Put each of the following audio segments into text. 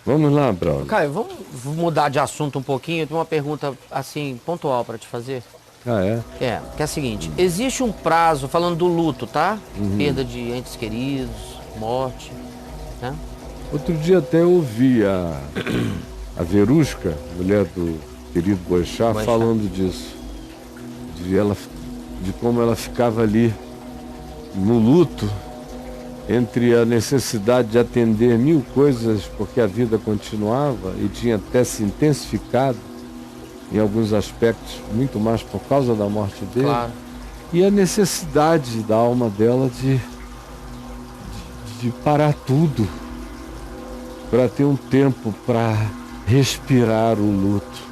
Vamos lá, Braulio. Caio, vamos mudar de assunto um pouquinho. Eu tenho uma pergunta, assim, pontual para te fazer. Ah, é? Que é a seguinte. Existe um prazo, falando do luto, tá? Perda de entes queridos, morte, né? Outro dia até eu ouvi a Verusca, mulher do querido Boechat, falando disso. De como ela ficava ali no luto, entre a necessidade de atender mil coisas, porque a vida continuava e tinha até se intensificado em alguns aspectos, muito mais por causa da morte dele, Claro. e a necessidade da alma dela de parar tudo, para ter um tempo para respirar o luto.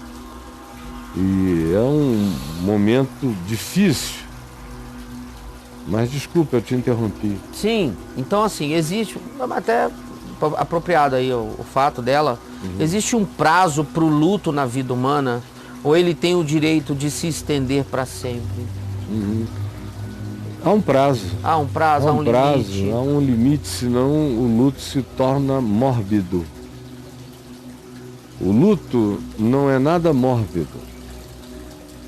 E é um momento difícil. Mas desculpa, eu te interrompi. Sim, então assim, existe, até apropriado aí o fato dela, existe um prazo para o luto na vida humana, ou ele tem o direito de se estender para sempre? Há um prazo. Há um prazo, há um limite? Há um limite, senão o luto se torna mórbido. O luto não é nada mórbido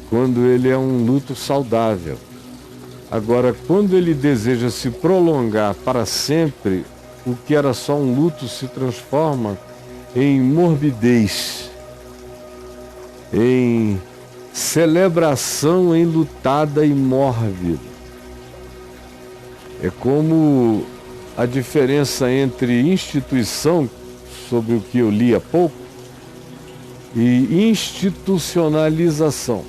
quando ele é um luto saudável. Agora, quando ele deseja se prolongar para sempre, o que era só um luto se transforma em morbidez, em celebração enlutada e mórbida. É como a diferença entre instituição, sobre o que eu li há pouco, e institucionalização.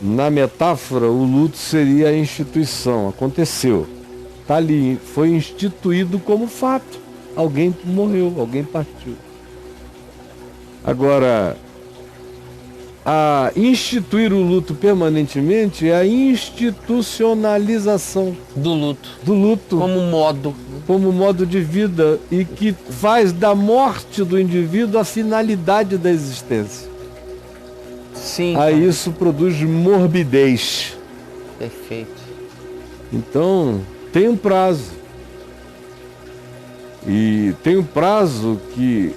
Na metáfora, o luto seria a instituição. Aconteceu. Está ali, foi instituído como fato. Alguém morreu, alguém partiu. Agora, a instituir o luto permanentemente é a institucionalização Do luto. do luto Como modo. de vida e que faz da morte do indivíduo a finalidade da existência. Sim. Aí cara. isso produz morbidez. Perfeito. Então, tem um prazo. E tem um prazo que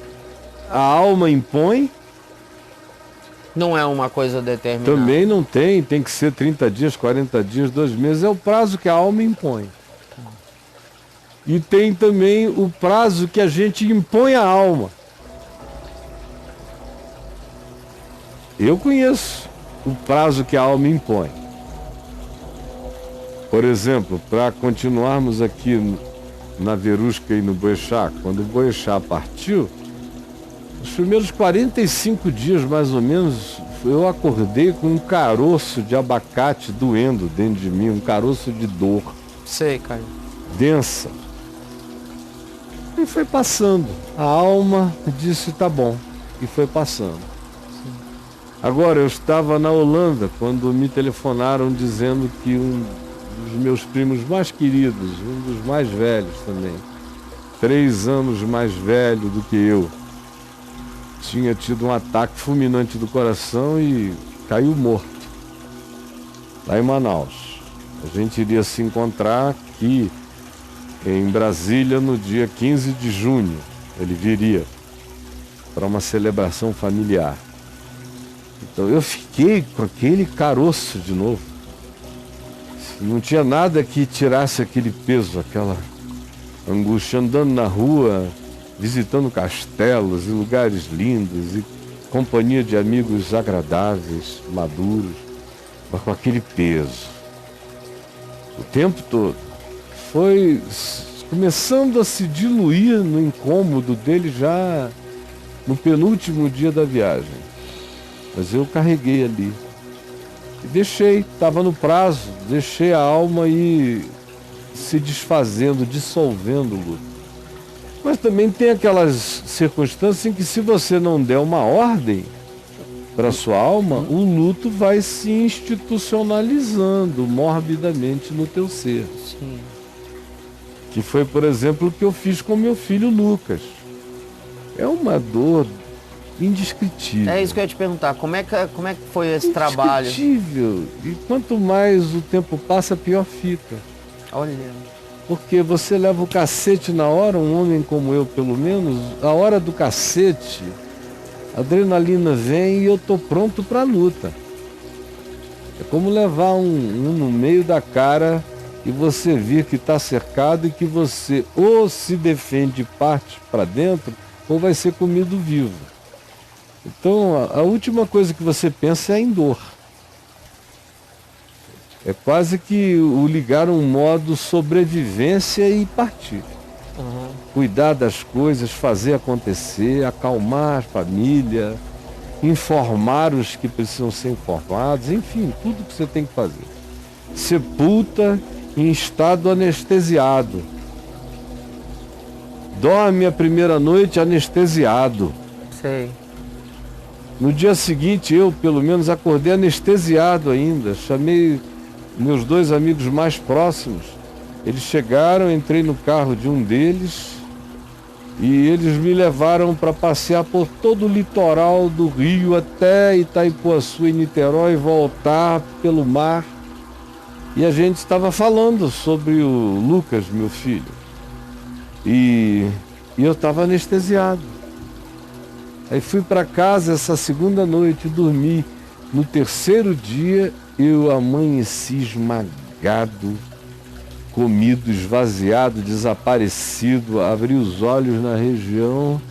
a alma impõe. Não é uma coisa determinada. Também não tem que ser 30 dias, 40 dias, 2 meses. É o prazo que a alma impõe. E tem também o prazo que a gente impõe à alma. Eu conheço o prazo que a alma impõe. Por exemplo, para continuarmos aqui na Verusca e no Boechat, quando o Boechat partiu, os primeiros 45 dias, mais ou menos, eu acordei com um caroço de abacate doendo dentro de mim, um caroço de dor. Sei, Caio. Densa. E foi passando. A alma disse, tá bom. E foi passando. Agora, eu estava na Holanda quando me telefonaram dizendo que um dos meus primos mais queridos, um dos mais velhos também, 3 anos mais velho do que eu, tinha tido um ataque fulminante do coração e caiu morto, lá em Manaus. A gente iria se encontrar aqui em Brasília no dia 15 de junho. Ele viria para uma celebração familiar. Então eu fiquei com aquele caroço de novo. Não tinha nada que tirasse aquele peso, aquela angústia, andando na rua, visitando castelos e lugares lindos e companhia de amigos agradáveis, maduros, mas com aquele peso. O tempo todo. Foi começando a se diluir no incômodo dele já no penúltimo dia da viagem. Mas eu carreguei ali. E deixei, estava no prazo, deixei a alma ir se desfazendo, dissolvendo o luto. Mas também tem aquelas circunstâncias em que se você não der uma ordem para a sua alma, o luto vai se institucionalizando morbidamente no teu ser. Sim. Que foi, por exemplo, o que eu fiz com meu filho Lucas. É uma dor indescritível. É isso que eu ia te perguntar. Como é que foi esse trabalho? Indescritível. E quanto mais o tempo passa, pior fica. Olha. Porque você leva o cacete na hora, um homem como eu, pelo menos, a hora do cacete, a adrenalina vem e eu tô pronto para a luta. É como levar um no meio da cara e você vir que está cercado e que você ou se defende e parte para dentro ou vai ser comido vivo. Então a última coisa que você pensa é em dor. É quase que o ligar um modo sobrevivência e partir. Cuidar das coisas, fazer acontecer, acalmar a família, informar os que precisam ser informados, enfim, tudo que você tem que fazer. Sepulta em estado anestesiado. Dorme a primeira noite anestesiado. Sei. No dia seguinte eu, pelo menos, acordei anestesiado ainda. Chamei meus 2 amigos mais próximos. Eles chegaram, entrei no carro de um deles e eles me levaram para passear por todo o litoral do Rio até Itaipuaçu e Niterói, voltar pelo mar. E a gente estava falando sobre o Lucas, meu filho. E eu estava anestesiado. Aí fui para casa essa segunda noite, dormi. No terceiro dia eu amanheci esmagado, comido, esvaziado, desaparecido, abri os olhos na região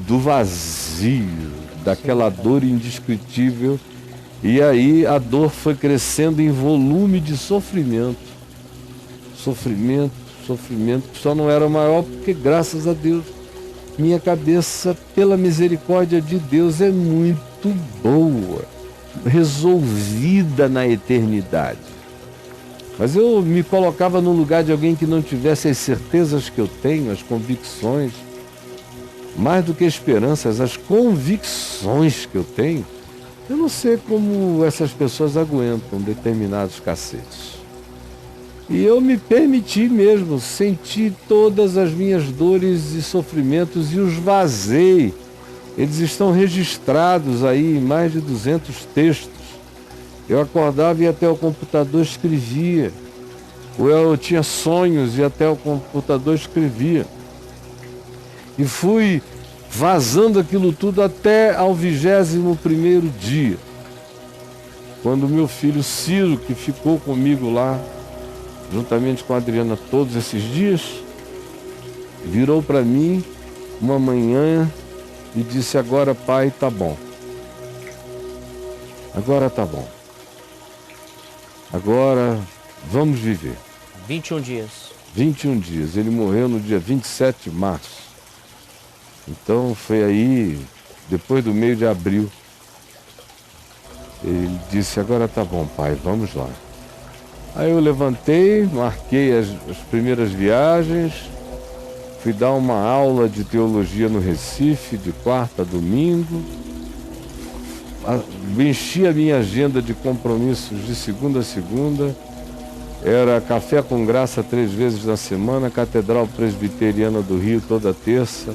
do vazio, daquela dor indescritível. E aí a dor foi crescendo em volume de sofrimento. Sofrimento, sofrimento, que só não era maior porque, graças a Deus, minha cabeça, pela misericórdia de Deus, é muito boa, resolvida na eternidade. Mas eu me colocava no lugar de alguém que não tivesse as certezas que eu tenho, as convicções, mais do que esperanças, as convicções que eu tenho. Eu não sei como essas pessoas aguentam determinados cacetes. E eu me permiti mesmo sentir todas as minhas dores e sofrimentos e os vazei. Eles estão registrados aí em mais de 200 textos. Eu acordava e ia até o computador escrevia. Ou eu tinha sonhos e até o computador escrevia. E fui vazando aquilo tudo até ao 21º dia. Quando meu filho Ciro, que ficou comigo lá, juntamente com a Adriana todos esses dias, virou para mim uma manhã e disse: agora, pai, tá bom. Agora tá bom. Agora vamos viver. 21 dias. 21 dias. Ele morreu no dia 27 de março. Então foi aí, depois do meio de abril. Ele disse: agora tá bom, pai, vamos lá. Aí eu levantei, marquei as primeiras viagens, fui dar uma aula de teologia no Recife, de quarta a domingo, enchi a minha agenda de compromissos de segunda a segunda, era café com graça 3 vezes na semana, Catedral Presbiteriana do Rio toda terça,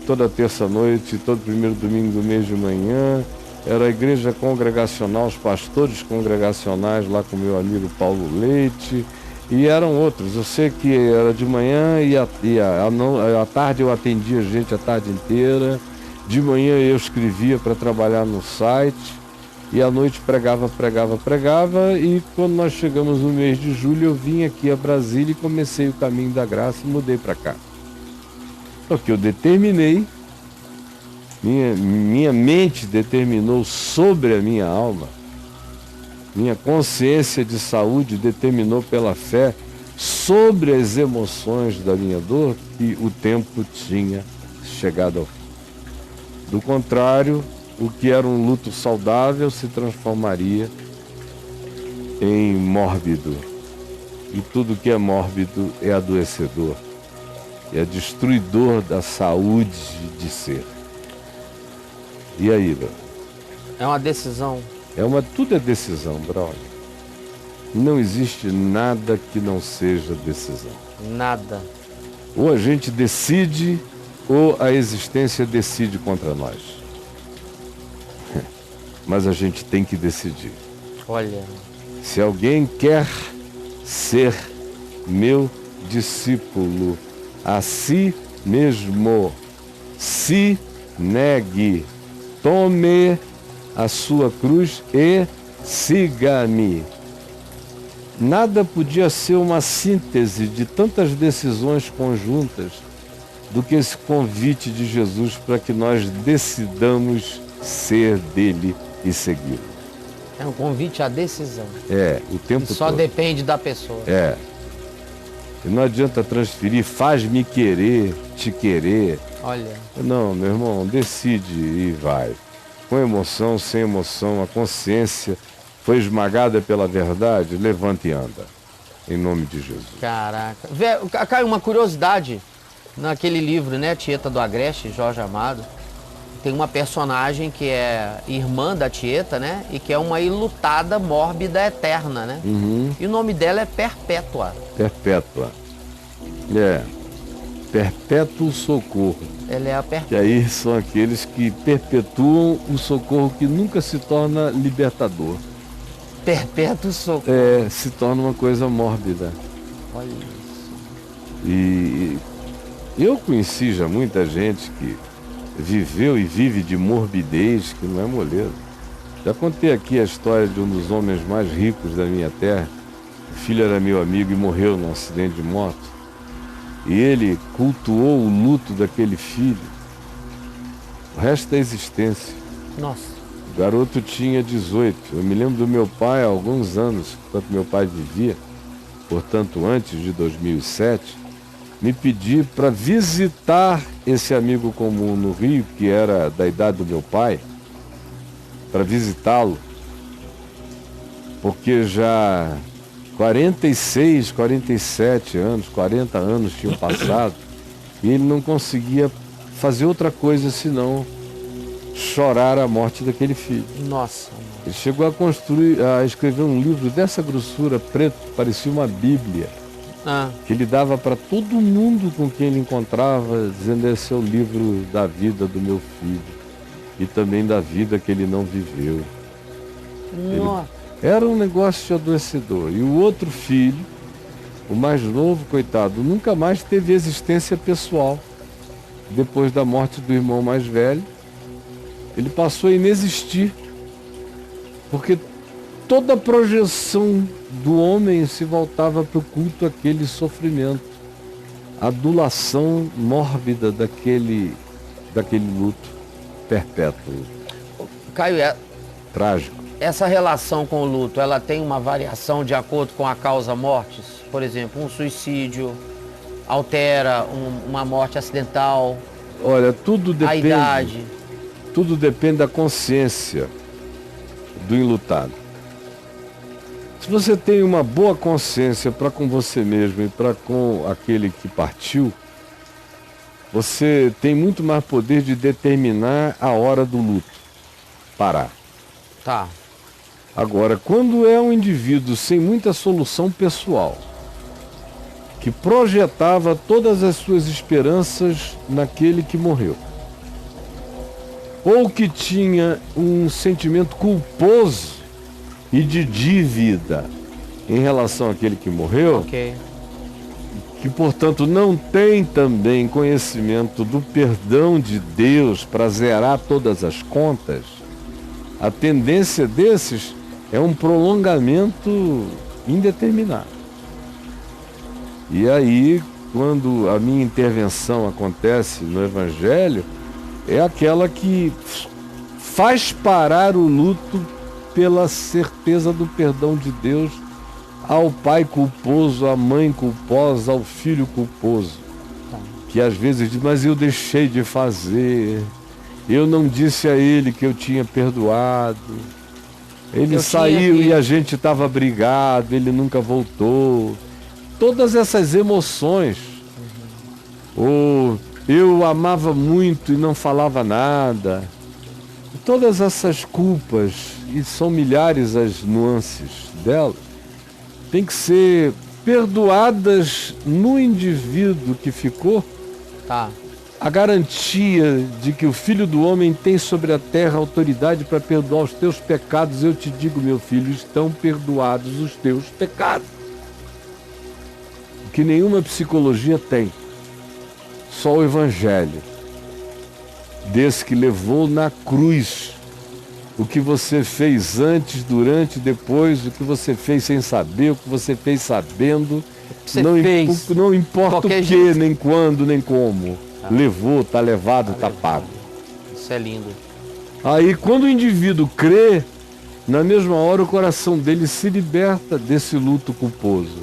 toda terça-noite, todo primeiro domingo do mês de manhã. Era a igreja congregacional, os pastores congregacionais lá com meu amigo Paulo Leite, e eram outros. Eu sei que era de manhã e à tarde eu atendia gente a tarde inteira, de manhã eu escrevia para trabalhar no site, e à noite pregava, e quando nós chegamos no mês de julho eu vim aqui a Brasília e comecei o caminho da graça e mudei para cá. Porque eu determinei, minha mente determinou sobre a minha alma, minha consciência de saúde determinou pela fé sobre as emoções da minha dor que o tempo tinha chegado ao fim. Do contrário, o que era um luto saudável se transformaria em mórbido. E tudo que é mórbido é adoecedor, é destruidor da saúde de ser. E aí, Bruno? É uma decisão. Tudo é decisão, brother. Não existe nada que não seja decisão. Nada. Ou a gente decide, ou a existência decide contra nós. Mas a gente tem que decidir. Olha. Se alguém quer ser meu discípulo. A si mesmo se negue, tome a sua cruz e siga-me. Nada podia ser uma síntese de tantas decisões conjuntas do que esse convite de Jesus para que nós decidamos ser dele e segui-lo. É um convite à decisão. O tempo todo. Só depende da pessoa. E não adianta transferir, faz-me querer, te querer. Olha. Não, meu irmão, decide e vai. Com emoção, sem emoção, a consciência foi esmagada pela verdade, levanta e anda. Em nome de Jesus. Caraca. Cai uma curiosidade. Naquele livro, né, Tieta do Agreste, Jorge Amado, tem uma personagem que é irmã da Tieta, né, e que é uma ilutada mórbida eterna, né? E o nome dela é Perpétua. Perpétua. Perpétuo socorro. Ela é a Perpétua. Que aí são aqueles que perpetuam o socorro que nunca se torna libertador. Perpétuo socorro. Se torna uma coisa mórbida. Olha isso. E eu conheci já muita gente que viveu e vive de morbidez, que não é moleza. Já contei aqui a história de um dos homens mais ricos da minha terra. O filho era meu amigo e morreu num acidente de moto. E ele cultuou o luto daquele filho o resto da existência. Nossa. O garoto tinha 18. Eu me lembro do meu pai há alguns anos, enquanto meu pai vivia, portanto antes de 2007, me pedir para visitar esse amigo comum no Rio, que era da idade do meu pai, para visitá-lo, porque já 46, 47 anos, 40 anos tinham passado, e ele não conseguia fazer outra coisa senão chorar a morte daquele filho. Nossa. Ele chegou a escrever um livro dessa grossura, preto, parecia uma Bíblia, que ele dava para todo mundo com quem ele encontrava, dizendo: esse é o livro da vida do meu filho e também da vida que ele não viveu. Era um negócio adoecedor. E o outro filho, o mais novo, coitado, nunca mais teve existência pessoal. Depois da morte do irmão mais velho, ele passou a inexistir, porque toda a projeção do homem se voltava para o culto àquele sofrimento, a adulação mórbida daquele luto perpétuo. Caio, trágico. Essa relação com o luto, ela tem uma variação de acordo com a causa mortes? Por exemplo, um suicídio altera uma morte acidental? Olha, tudo depende. A idade? Tudo depende da consciência do enlutado. Se você tem uma boa consciência para com você mesmo e para com aquele que partiu, você tem muito mais poder de determinar a hora do luto. Parar. Tá. Agora, quando é um indivíduo sem muita solução pessoal, que projetava todas as suas esperanças naquele que morreu, ou que tinha um sentimento culposo e de dívida em relação àquele que morreu, que portanto não tem também conhecimento do perdão de Deus para zerar todas as contas, a tendência desses é um prolongamento indeterminado. E aí, quando a minha intervenção acontece no Evangelho, é aquela que faz parar o luto pela certeza do perdão de Deus ao pai culposo, à mãe culposa, ao filho culposo, que às vezes diz: mas eu deixei de fazer, eu não disse a ele que eu tinha perdoado, ele saiu e a gente estava brigado, ele nunca voltou. Todas essas emoções, ou eu amava muito e não falava nada, todas essas culpas, e são milhares as nuances delas, tem que ser perdoadas no indivíduo que ficou. A garantia de que o Filho do Homem tem sobre a terra autoridade para perdoar os teus pecados. Eu te digo, meu filho, estão perdoados os teus pecados. que nenhuma psicologia tem. Só o Evangelho. Desse que levou na cruz o que você fez antes, durante, depois, o que você fez sem saber, o que você fez sabendo. Não importa o que, nem quando, nem como. Levou, está levado, está pago. Isso é lindo. Aí quando o indivíduo crê, na mesma hora o coração dele se liberta desse luto culposo.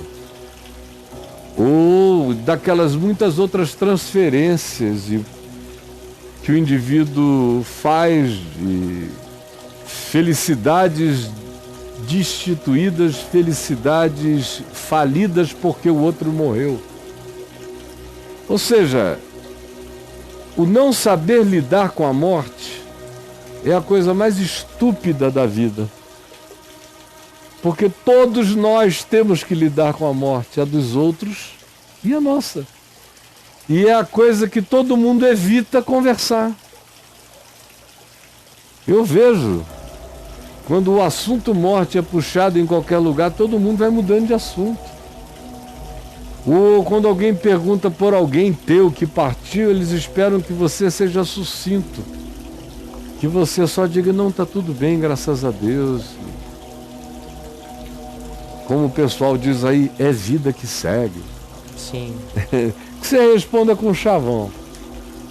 Ou daquelas muitas outras transferências que o indivíduo faz de felicidades destituídas, felicidades falidas porque o outro morreu. Ou seja, o não saber lidar com a morte é a coisa mais estúpida da vida. Porque todos nós temos que lidar com a morte, a dos outros e a nossa. E é a coisa que todo mundo evita conversar. Eu vejo, quando o assunto morte é puxado em qualquer lugar, todo mundo vai mudando de assunto. Ou quando alguém pergunta por alguém teu que partiu, eles esperam que você seja sucinto. Que você só diga, não, está tudo bem, graças a Deus. Como o pessoal diz aí, é vida que segue. Sim. Que você responda com chavão.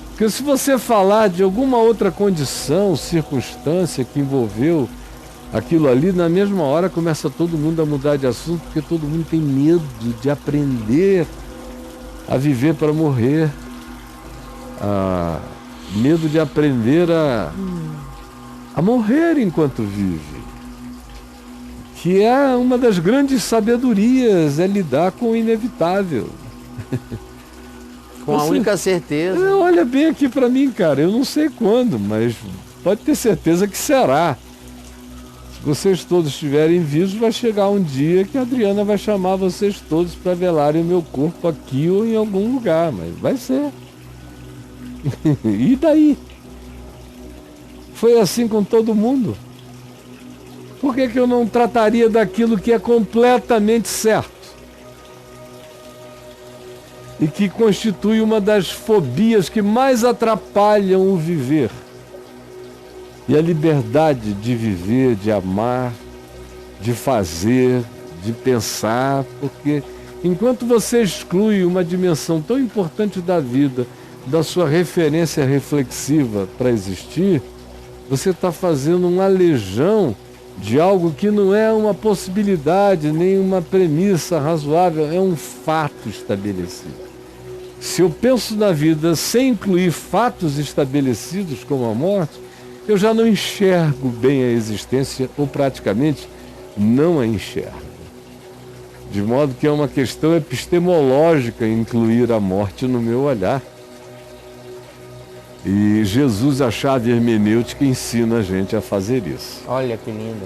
Porque se você falar de alguma outra condição, circunstância que envolveu aquilo ali, na mesma hora começa todo mundo a mudar de assunto, porque todo mundo tem medo de aprender a viver para morrer. Medo de aprender a morrer enquanto vive. Que é uma das grandes sabedorias, é lidar com o inevitável. Com a única certeza. Olha bem aqui para mim, cara, eu não sei quando, mas pode ter certeza que será. Se vocês todos estiverem vivos, vai chegar um dia que a Adriana vai chamar vocês todos para velarem o meu corpo aqui ou em algum lugar, mas vai ser. E daí? Foi assim com todo mundo. Por que eu não trataria daquilo que é completamente certo? E que constitui uma das fobias que mais atrapalham o viver. E a liberdade de viver, de amar, de fazer, de pensar, porque enquanto você exclui uma dimensão tão importante da vida, da sua referência reflexiva para existir, você está fazendo um aleijão de algo que não é uma possibilidade, nem uma premissa razoável, é um fato estabelecido. Se eu penso na vida sem incluir fatos estabelecidos como a morte, eu já não enxergo bem a existência, ou praticamente não a enxergo. De modo que é uma questão epistemológica incluir a morte no meu olhar. E Jesus, a chave hermenêutica, ensina a gente a fazer isso. Olha que lindo.